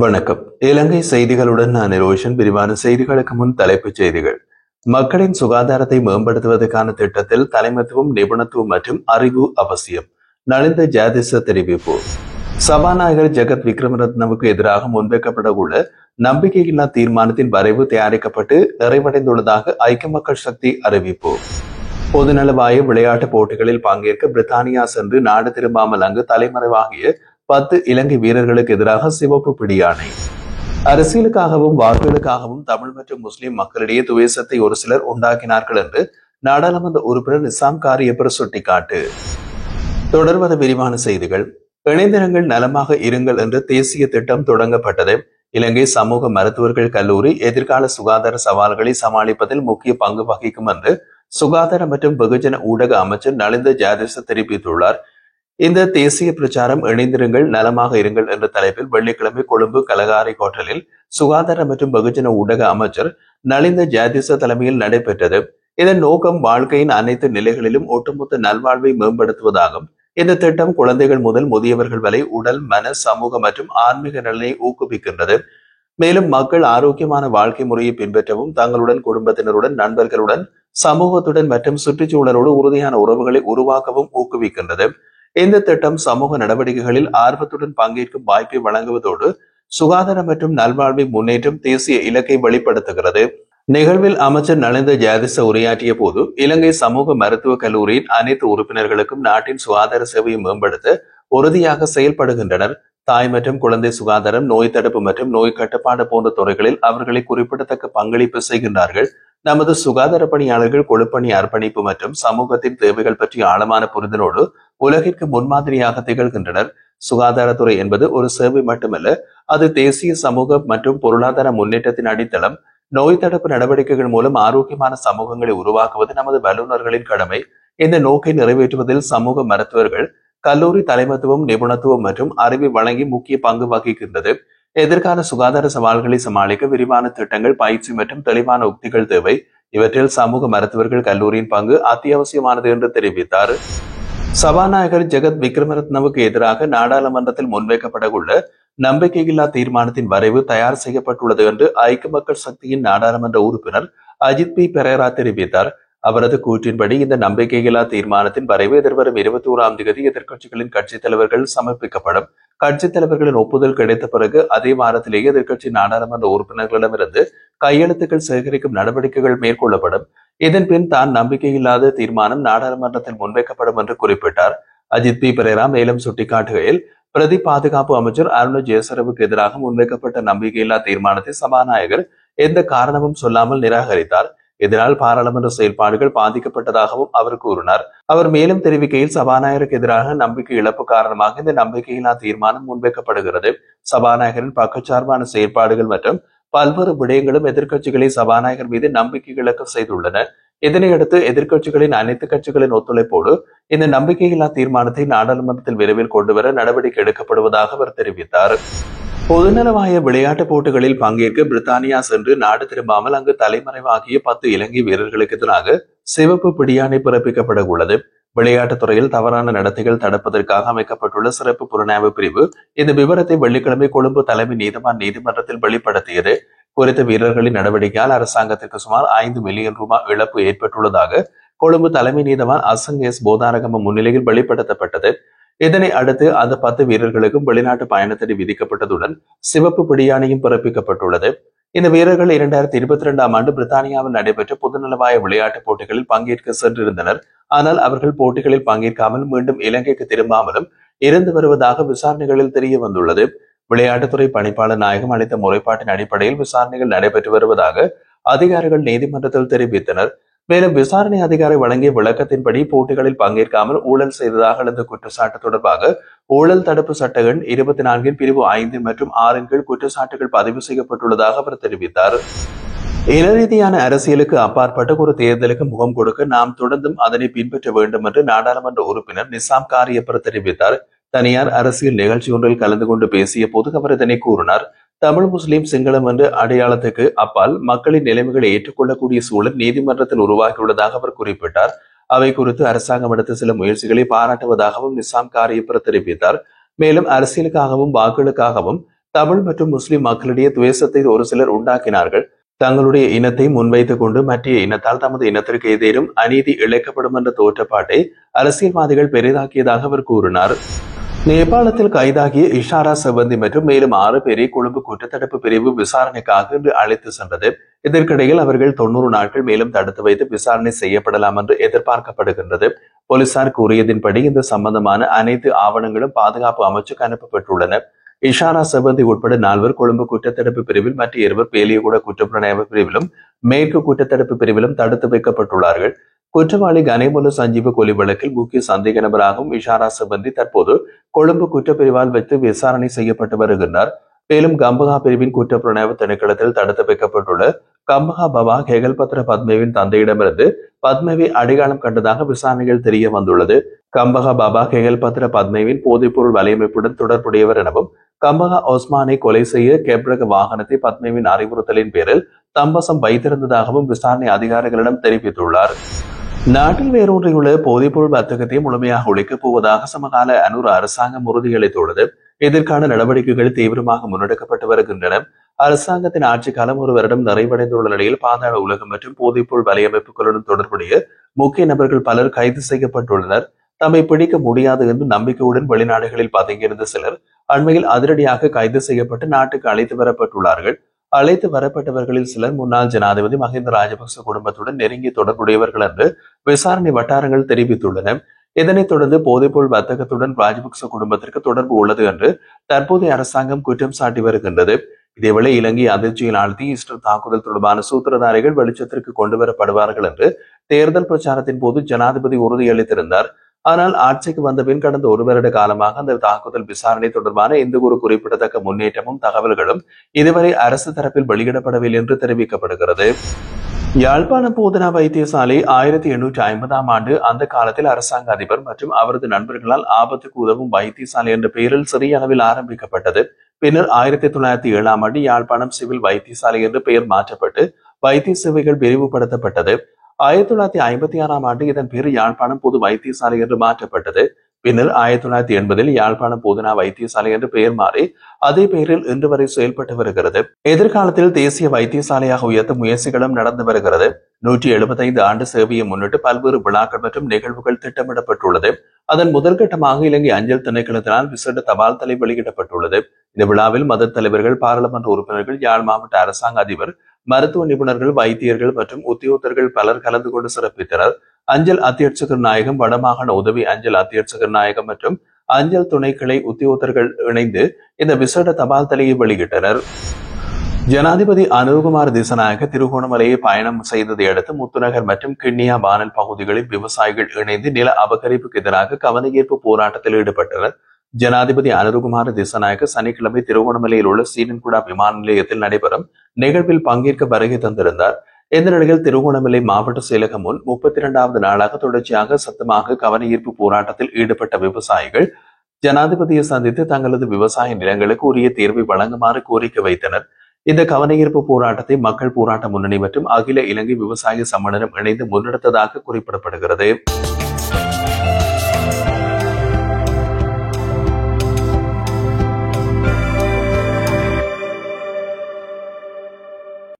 வணக்கம். இலங்கை செய்திகளுடன் நான் ரோஷன். விரிவான செய்திகளுக்கு முன் தலைப்புச் செய்திகள். மக்களின் சுகாதாரத்தை மேம்படுத்துவதற்கான திட்டத்தில் தலைமைத்துவம், நிபுணத்துவம் மற்றும் அறிவு அவசியம். நலிந்த ஜாதிச தெரிவிப்பு. சபாநாயகர் ஜெகத் விக்ரமரத்னவுக்கு எதிராக முன்வைக்கப்படவுள்ள நம்பிக்கையில்லா தீர்மானத்தின் வரைவு தயாரிக்கப்பட்டு நிறைவடைந்துள்ளதாக ஐக்கிய மக்கள் சக்தி அறிவிப்பு. பொதுநலவாய விளையாட்டுப் போட்டிகளில் பங்கேற்க பிரித்தானியா சென்று நாடு திரும்பாமல் அங்கு தலைமறைவாகிய 10 இலங்கை வீரர்களுக்கு எதிராக சிவப்பு பிடியாணை. அரசியலுக்காகவும் வாக்குகளுக்காகவும் தமிழ் மற்றும் முஸ்லிம் மக்களிடையே துவேசத்தை ஒரு சிலர் உண்டாக்கினார்கள் என்று நாடாளுமன்ற உறுப்பினர் நிசாம் காரியப்பர் சுட்டிக்காட்டு. தொடர்வது விரிவான செய்திகள். இணைந்திருங்கள், நலமாக இருங்கள் என்ற தேசிய திட்டம் தொடங்கப்பட்டது. இலங்கை சமூக மருத்துவர்கள் கல்லூரி எதிர்கால சுகாதார சவால்களை சமாளிப்பதில் முக்கிய பங்கு வகிக்கும் என்று சுகாதார மற்றும் வெகுஜன ஊடக அமைச்சர் நலிந்த ஜாதிச தெரிவித்துள்ளார். இந்த தேசிய பிரச்சாரம் இணைந்திருங்கள், நலமாக இருங்கள் என்ற தலைப்பில் வெள்ளிக்கிழமை கொழும்பு கலகாரி ஹோட்டலில் சுகாதார மற்றும் வெகுஜன ஊடக அமைச்சர் நலிந்த ஜாதிச தலைமையில் நடைபெற்றது. இதன் நோக்கம் வாழ்க்கையின் அனைத்து நிலைகளிலும் ஒட்டுமொத்த நல்வாழ்வை மேம்படுத்துவதாகும். இந்த திட்டம் குழந்தைகள் முதல் முதியவர்கள் வரை உடல், மன, சமூக மற்றும் ஆன்மீக நலனை ஊக்குவிக்கின்றது. மேலும் மக்கள் ஆரோக்கியமான வாழ்க்கை முறையை பின்பற்றவும் தங்களுடன், குடும்பத்தினருடன், நண்பர்களுடன், சமூகத்துடன் மற்றும் சுற்றுச்சூழலோடு உறுதியான உறவுகளை உருவாக்கவும் ஊக்குவிக்கின்றது. இந்த திட்டம் சமூக நடவடிக்கைகளில் ஆர்வத்துடன் பங்கேற்கும் வாய்ப்பை வழங்குவதோடு சுகாதார மற்றும் நல்வாழ்வை முன்னேற்றம் தேசிய இலக்கை வெளிப்படுத்துகிறது. நிகழ்வில் அமைச்சர் நலிந்த ஜாதிச உரையாற்றிய போது, இலங்கை சமூக மருத்துவக் கல்லூரியின் அனைத்து உறுப்பினர்களுக்கும் நாட்டின் சுகாதார சேவையை மேம்படுத்த உறுதியாக செயல்படுகின்றனர். தாய் மற்றும் குழந்தை சுகாதாரம், நோய் தடுப்பு மற்றும் நோய் கட்டுப்பாடு போன்ற துறைகளில் அவர்களை குறிப்பிடத்தக்க பங்களிப்பு செய்கின்றார்கள். நமது சுகாதார பணியாளர்கள் கொழுப்பணி அர்ப்பணிப்பு மற்றும் சமூகத்தின் தேவைகள் பற்றிய ஆழமான புரிதலோடு உலகிற்கு முன்மாதிரியாக திகழ்கின்றனர். சுகாதாரத்துறை என்பது ஒரு சேவை மட்டுமல்ல, அது தேசிய சமூக மற்றும் பொருளாதார முன்னேற்றத்தின் அடித்தளம். நோய் தடுப்பு நடவடிக்கைகள் மூலம் ஆரோக்கியமான சமூகங்களை உருவாக்குவது நமது வல்லுநர்களின் கடமை. இந்த நோக்கை நிறைவேற்றுவதில் சமூக மருத்துவர்கள் கல்லூரி தலைமைத்துவம், நிபுணத்துவம் மற்றும் அறிவை வழங்கி முக்கிய பங்கு வகிக்கின்றது. எதிர்கால சுகாதார சவால்களை சமாளிக்க விரிவான திட்டங்கள், பயிற்சி மற்றும் தெளிவான உக்திகள் தேவை. இவற்றில் சமூக மருத்துவர்கள் கல்லூரியின் பங்கு அத்தியாவசியமானது என்று தெரிவித்தார். சபாநாயகர் ஜெகத் விக்ரமரத்னவுக்கு எதிராக நாடாளுமன்றத்தில் முன்வைக்கப்படவுள்ள நம்பிக்கையில்லா தீர்மானத்தின் வரைவு தயார் செய்யப்பட்டுள்ளது என்று ஐக்கிய மக்கள் சக்தியின் நாடாளுமன்ற உறுப்பினர் அஜித் பி பெரேரா தெரிவித்தார். அவரது கூற்றின்படி இந்த நம்பிக்கையில்லா தீர்மானத்தின் வரைவு எதிர்வரும் 21ஆம் தேதி எதிர்க்கட்சிகளின் கட்சித் தலைவர்கள் சமர்ப்பிக்கப்படும். கட்சித் தலைவர்களின் ஒப்புதல் கிடைத்த பிறகு அதே வாரத்திலேயே எதிர்க்கட்சி நாடாளுமன்ற உறுப்பினர்களிடமிருந்து கையெழுத்துக்கள் சேகரிக்கும் நடவடிக்கைகள் மேற்கொள்ளப்படும். இதன் பின் தான் நம்பிக்கையில்லாத தீர்மானம் நாடாளுமன்றத்தில் முன்வைக்கப்படும் என்று குறிப்பிட்டார். அஜித் பி பெரேரா மேலும் சுட்டிக்காட்டுகையில், பிரதி பாதுகாப்பு அமைச்சர் அருண் ஜெயசரவுக்கு எதிராக முன்வைக்கப்பட்ட நம்பிக்கையில்லா தீர்மானத்தை சபாநாயகர் எந்த காரணமும் சொல்லாமல் நிராகரித்தார். இதனால் பாராளுமன்ற செயல்பாடுகள் பாதிக்கப்பட்டதாகவும் அவர் கூறினார். அவர் மேலும் தெரிவிக்கையில், சபாநாயகருக்கு எதிராக நம்பிக்கை இழப்பு காரணமாக இந்த நம்பிக்கையில்லா தீர்மானம் முன்வைக்கப்படுகிறது. சபாநாயகரின் பக்கச்சார்பான செயற்பாடுகள் மற்றும் பல்வேறு விடயங்களும் எதிர்க்கட்சிகளை சபாநாயகர் மீது நம்பிக்கை இழக்க செய்துள்ளன. இதனையடுத்து எதிர்க்கட்சிகளின் அனைத்து கட்சிகளின் ஒத்துழைப்போடு இந்த நம்பிக்கையில்லா தீர்மானத்தை நாடாளுமன்றத்தில் விரைவில் கொண்டுவர நடவடிக்கை எடுக்கப்படுவதாக அவர் தெரிவித்தார். பொதுநலவாய விளையாட்டுப் போட்டிகளில் பங்கேற்க பிரித்தானியா சென்று நாடு திரும்பாமல் அங்கு தலைமறைவாகிய 10 இலங்கை வீரர்களுக்கு எதிராக சிவப்பு பிடியாணை பிறப்பிக்கப்பட உள்ளது. விளையாட்டுத் துறையில் தவறான நடத்தைகள் தடுப்பதற்காக அமைக்கப்பட்டுள்ள சிறப்பு புலனாய்வு பிரிவு இந்த விவரத்தை வெள்ளிக்கிழமை கொழும்பு தலைமை நீதிவான் நீதிமன்றத்தில் வெளிப்படுத்தியது. குறித்த வீரர்களின் நடவடிக்கையால் அரசாங்கத்திற்கு சுமார் 5 மில்லியன் ரூபாய் இழப்பு ஏற்பட்டுள்ளதாக கொழும்பு தலைமை நீதிவான் அசங் எஸ் போதாரகம முன்னிலையில் வெளிப்படுத்தப்பட்டது. இதனை அடுத்து அந்த 10 வீரர்களுக்கும் வெளிநாட்டு பயணத்தடை விதிக்கப்பட்டதுடன் சிவப்பு பிடியாணையும் பிறப்பிக்கப்பட்டுள்ளது. இந்த வீரர்கள் 2022ஆம் ஆண்டு பிரித்தானியாவில் நடைபெற்ற பொதுநலவாய விளையாட்டுப் போட்டிகளில் பங்கேற்க சென்றிருந்தனர். ஆனால் அவர்கள் போட்டிகளில் பங்கேற்காமல் மீண்டும் இலங்கைக்கு திரும்பாமலும் இருந்து வருவதாக விசாரணைகளில் தெரிய வந்துள்ளது. விளையாட்டுத்துறை பணிப்பாளர் நாயகம் அளித்த முறைப்பாட்டின் அடிப்படையில் விசாரணைகள் நடைபெற்று வருவதாக அதிகாரிகள் நீதிமன்றத்தில் தெரிவித்தனர். மேலும் விசாரணை அதிகாரி வழங்கிய விளக்கத்தின்படி போட்டிகளில் பங்கேற்காமல் ஊழல் செய்ததாக எழுந்த குற்றச்சாட்டு தொடர்பாக ஊழல் தடுப்பு சட்ட எண் 24 பிரிவு 5 மற்றும் 6 குற்றச்சாட்டுகள் பதிவு செய்யப்பட்டுள்ளதாக அவர் தெரிவித்தார். இன ரீதியான அரசியலுக்கு அப்பாற்பட்ட ஒரு தேர்தலுக்கு முகம் கொடுக்க நாம் தொடர்ந்தும் அதனை பின்பற்ற வேண்டும் என்று நாடாளுமன்ற உறுப்பினர் நிசாம் காரியப்பர் தெரிவித்தார். தனியார் அரசியல் நிகழ்ச்சி ஒன்றில் கலந்து கொண்டு பேசிய போது அவர் இதனை கூறினார். தமிழ், முஸ்லிம், சிங்களம் என்ற அடையாளத்துக்கு அப்பால் மக்களின் நிலைமைகளை ஏற்றுக்கொள்ளக்கூடிய சூழல் நீதிமன்றத்தில் உருவாகியுள்ளதாக அவர் குறிப்பிட்டார். அவை குறித்து அரசாங்கம் எடுத்த சில முயற்சிகளை பாராட்டுவதாகவும் நிசாம் காரியப்பர் தெரிவித்தார். மேலும் அரசியலுக்காகவும் வாக்குகளுக்காகவும் தமிழ் மற்றும் முஸ்லிம் மக்களிடையே துவேஷத்தை ஒரு சிலர் உண்டாக்கினார்கள். தங்களுடைய இனத்தை முன்வைத்துக் கொண்டு மற்ற இனத்தால் தமது இனத்திற்கு ஏதேனும் அநீதி இழைக்கப்படும் என்ற தோற்றப்பாட்டை அரசியல்வாதிகள் பெரிதாக்கியதாக அவர் கூறினார். நேபாளத்தில் கைதாகிய இஷாரா செவந்தி மற்றும் மேலும் 6 பேரை கொழும்பு குற்றத்தடுப்பு பிரிவு விசாரணைக்காக இன்று அழைத்து சென்றது. இதற்கிடையில் அவர்கள் 90 நாட்கள் மேலும் தடுத்து வைத்து விசாரணை செய்யப்படலாம் என்று எதிர்பார்க்கப்படுகின்றது. போலீசார் கூறியதின்படி இந்த சம்பந்தமான அனைத்து ஆவணங்களும் பாதுகாப்பு அமைச்சுக்கு அனுப்பப்பட்டுள்ளன. இஷாரா செவந்தி உட்பட 4 கொழும்பு குற்றத்தடுப்பு பிரிவில் மற்ற 2 பேலியகுட குற்றப்புலனாய்வு பிரிவிலும் மேற்கு குற்றத்தடுப்பு பிரிவிலும் தடுத்து வைக்கப்பட்டுள்ளார்கள். குற்றவாளி கனேமுல சஞ்சீவ கொலை வழக்கில் முக்கிய சந்தேக நபராகவும் இஷாரா செவந்தி தற்போது கொழும்பு குற்றப்பிரிவால் வைத்து விசாரணை செய்யப்பட்டு வருகின்றார். மேலும் கம்பகா பிரிவின் குற்றப்புலனாய்வு திணைக்களத்தில் தடுத்து வைக்கப்பட்டுள்ள கம்பகா பவா ஹெகல்பத்ர பத்மேவின் தந்தையிடமிருந்து பத்மேவை அடையாளம் கண்டதாக விசாரணைகள் தெரிய வந்துள்ளது. கம்பகா பாபா ஹெகல்பத்ர பத்மேவின் போதைப்பொருள் வலையமைப்புடன் தொடர்புடையவர் எனவும் கம்பகா ஒஸ்மானை கொலை செய்ய கேப்ரக வாகனத்தை பத்மேவின் அறிவுறுத்தலின் பேரில் தம்பசம் வைத்திருந்ததாகவும் விசாரணை அதிகாரிகளிடம் தெரிவித்துள்ளார். நாட்டில் வேரூன்றியுள்ள போதைப்பொருள் வர்த்தகத்தை முழுமையாக ஒழிக்கப் போவதாக சமகால அனுர அரசாங்கம் உறுதியளித்துள்ளது. இதற்கான நடவடிக்கைகள் தீவிரமாக முன்னெடுக்கப்பட்டு வருகின்றன. அரசாங்கத்தின் ஆட்சி காலம் 1 வருடம் நிறைவடைந்துள்ள நிலையில் பாதாள உலகம் மற்றும் போதைப்பொருள் வலையமைப்புகளுடன் தொடர்புடைய முக்கிய நபர்கள் பலர் கைது செய்யப்பட்டுள்ளனர். தம்மை பிடிக்க முடியாது என்று நம்பிக்கையுடன் வெளிநாடுகளில் பதுங்கியிருந்த சிலர் அண்மையில் அதிரடியாக கைது செய்யப்பட்டு நாட்டுக்கு அழைத்து வரப்பட்டுள்ளார்கள். அழைத்து வரப்பட்டவர்களில் சிலர் முன்னாள் ஜனாதிபதி மஹிந்த ராஜபக்ச குடும்பத்துடன் நெருங்கிய தொடர்புடையவர்கள் என்று விசாரணை வட்டாரங்கள் தெரிவித்துள்ளன. இதனைத் தொடர்ந்து போதைப்பொருள் வர்த்தகத்துடன் ராஜபக்ச குடும்பத்திற்கு தொடர்பு உள்ளது என்று தற்போதைய அரசாங்கம் குற்றம் சாட்டி வருகின்றது. இதேவேளை இலங்கை அதிர்ச்சியில் ஆழ்த்தி ஈஸ்டர் தாக்குதல் தொடர்பான சூத்திரதாரிகள் வெளிச்சத்திற்கு கொண்டுவரப்படுவார்கள் என்று தேர்தல் பிரச்சாரத்தின் போது ஜனாதிபதி உறுதியளித்திருந்தார். ஆனால் ஆட்சிக்கு வந்த பின் கடந்த 1 வருட காலமாக அந்த தாக்குதல் விசாரணை தொடர்பான எந்த ஒரு குறிப்பிடத்தக்க முன்னேற்றமும் தகவல்களும் இதுவரை அரசு தரப்பில் வெளியிடப்படவில்லை என்று தெரிவிக்கப்படுகிறது. யாழ்ப்பாணம் போதனா வைத்தியசாலை 1850ஆம் ஆண்டு அந்த காலத்தில் அரசாங்க அதிபர் மற்றும் அவரது நண்பர்களால் ஆபத்துக்கு உதவும் வைத்தியசாலை என்ற பெயரில் சிறிய அளவில் ஆரம்பிக்கப்பட்டது. பின்னர் 1907ஆம் ஆண்டு யாழ்ப்பாணம் சிவில் வைத்தியசாலை என்று பெயர் மாற்றப்பட்டு வைத்திய சேவைகள் விரிவுபடுத்தப்பட்டது. 1956ஆம் ஆண்டு இதன் பேர் யாழ்ப்பாணம் பொது வைத்தியசாலை என்று மாற்றப்பட்டது. பின்னர் 1980இல் யாழ்ப்பாணம் போதனா வைத்தியசாலை என்று பெயர் மாறி அதே பெயரில் இன்று வரை செயல்பட்டு வருகிறது. எதிர்காலத்தில் தேசிய வைத்தியசாலையாக உயர்த்த முயற்சிகளும் நடந்து வருகிறது. 175 ஆண்டு சேவையை முன்னிட்டு பல்வேறு விழாக்கள் மற்றும் நிகழ்வுகள் திட்டமிடப்பட்டுள்ளது. அதன் முதற்கட்டமாக இலங்கை அஞ்சல் திணைக்களத்தினால் விசேட தபால் தலை வெளியிடப்பட்டுள்ளது. இந்த விழாவில் மத தலைவர்கள், பாராளுமன்ற உறுப்பினர்கள், யாழ் மாவட்ட அரசாங்க அதிபர், மருத்துவ நிபுணர்கள், வைத்தியர்கள் மற்றும் உத்தியோகத்தர்கள் பலர் கலந்து கொண்டு சிறப்பித்தனர். அஞ்சல் அத்தியட்சகர் நாயகம், வடமாகாண உதவி அஞ்சல் அத்தியட்சகர் நாயகம் மற்றும் அஞ்சல் துணைக்கிளை உத்தியோகத்தர்கள் இணைந்து இந்த விசேட தபால் தலையை வெளியிட்டனர். ஜனாதிபதி அனுகுமார் திசநாயக்க திருகோணமலையை பயணம் செய்ததை அடுத்து முத்துநகர் மற்றும் கிண்ணியா பானல் பகுதிகளில் விவசாயிகள் இணைந்து நில அபகரிப்புக்கு எதிராக கவனஈர்ப்பு போராட்டத்தில் ஈடுபட்டனர். ஜனாதிபதி அனுகுமார திசநாயக்க சனிக்கிழமை திருகோணமலையில் உள்ள சீனன்குடா விமான நிலையத்தில் நடைபெறும் நிகழ்வில் பங்கேற்க வருகை தந்திருந்தார். இந்த நிலையில் திருகோணமலை மாவட்ட செயலகம் முன் 32வது நாளாக தொடர்ச்சியாக சத்தமாக கவனஈர்ப்பு போராட்டத்தில் ஈடுபட்ட விவசாயிகள் ஜனாதிபதியை சந்தித்து தங்களது விவசாய நிலங்களுக்கு உரிய தீர்வை வழங்குமாறு கோரிக்கை வைத்தனர். இந்த கவனஈர்ப்பு போராட்டத்தை மக்கள் போராட்ட முன்னணி மற்றும் அகில இலங்கை விவசாய சம்மேளனம் இணைந்து முன்னெடுத்ததாக குறிப்பிடப்படுகிறது.